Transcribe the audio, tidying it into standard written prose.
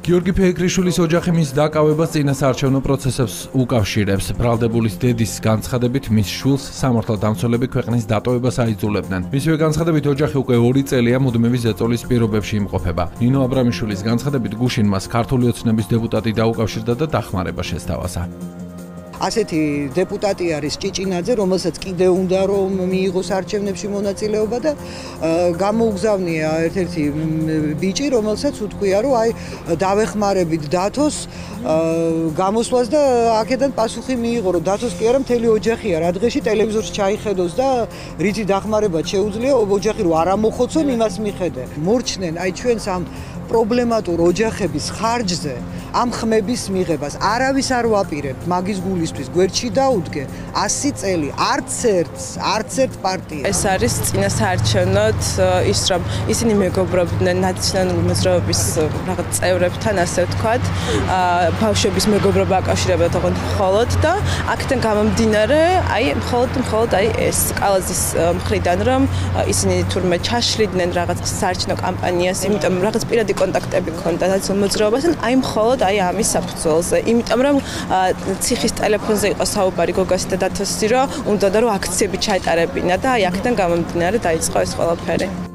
გიორგი ფეიქრიშვილის ოჯახი მის დაკავებას წინასაარჩევნო პროცესებს უკავშირებს. ბრალდებულის დედის განცხადებით მის შვილს სამართალდამცველები ქვეყნის დატოვებას აიძულებდნენ. მისივე განცხადებით ოჯახი უკვე 2 წელია მუდმივი ზეწოლის პირობებში იმყოფება. ნინო აბრამიშვილის განცხადებით გუშინ მას ქართული ოცნების დეპუტატი დაუკავშირდა და დახმარება შესთავაზა. ასეთი დეპუტატი არის ჭიჭინაძე, რომელსაც კიდე უნდა რომ მიიღოს არჩევნებში მონაწილეობა და გამოუგზავნია ერთ-ერთი ბიჭი, რომელსაც უთქვია, რომ აი დავეხმარებით დათოს გამოსვლას და აქედან პასუხი მიიღო, რომ დათოს კი არა მთელი ოჯახია, რა დღეში ტელევიზორში ჩაიხედოს და რითი დახმარება შეუძლია ოჯახი რომ არ ამოხოცონ იმას მიხედე. მორჩნენ აი ჩვენს ამ პრობლემატურ ოჯახების ხარჯზე ამ ხმების მიღებას არავის არ ვაპირებთ მაგის გულისთვის გვერდში დაუდგე 100 წელი არც ერთ პარტია ეს არის წინასაარჩევნოდ ის რომ ისინი მეგობრობდნენ ნაციონალური მოძრაობის რაღაც წევრებთან ასე ვთქვათ ბავშვების მეგობრობა აკავშირებდა მხოლოდ და აქედან გამომდინარე აი მხოლოდ აი ეს კალაზის მხრიდან რომ ისინი თურმე ჩაშლიდნენ რაღაც საარჩევნო კამპანიას იმიტომ რაღაც პირადი კონტაქტები ჰქონდა ნაციონალურ მოძრაობასთან აი მხოლოდ აი ამის საფუძველზე იმიტომ რომ ციხის ტელეფონზე იყო საუბარი გოგასი და დათოსი რომ უნდა რომ აქციები ჩაეტარებინა და აი აქედან გამომდინარე დაიწყო ეს ყველაფერი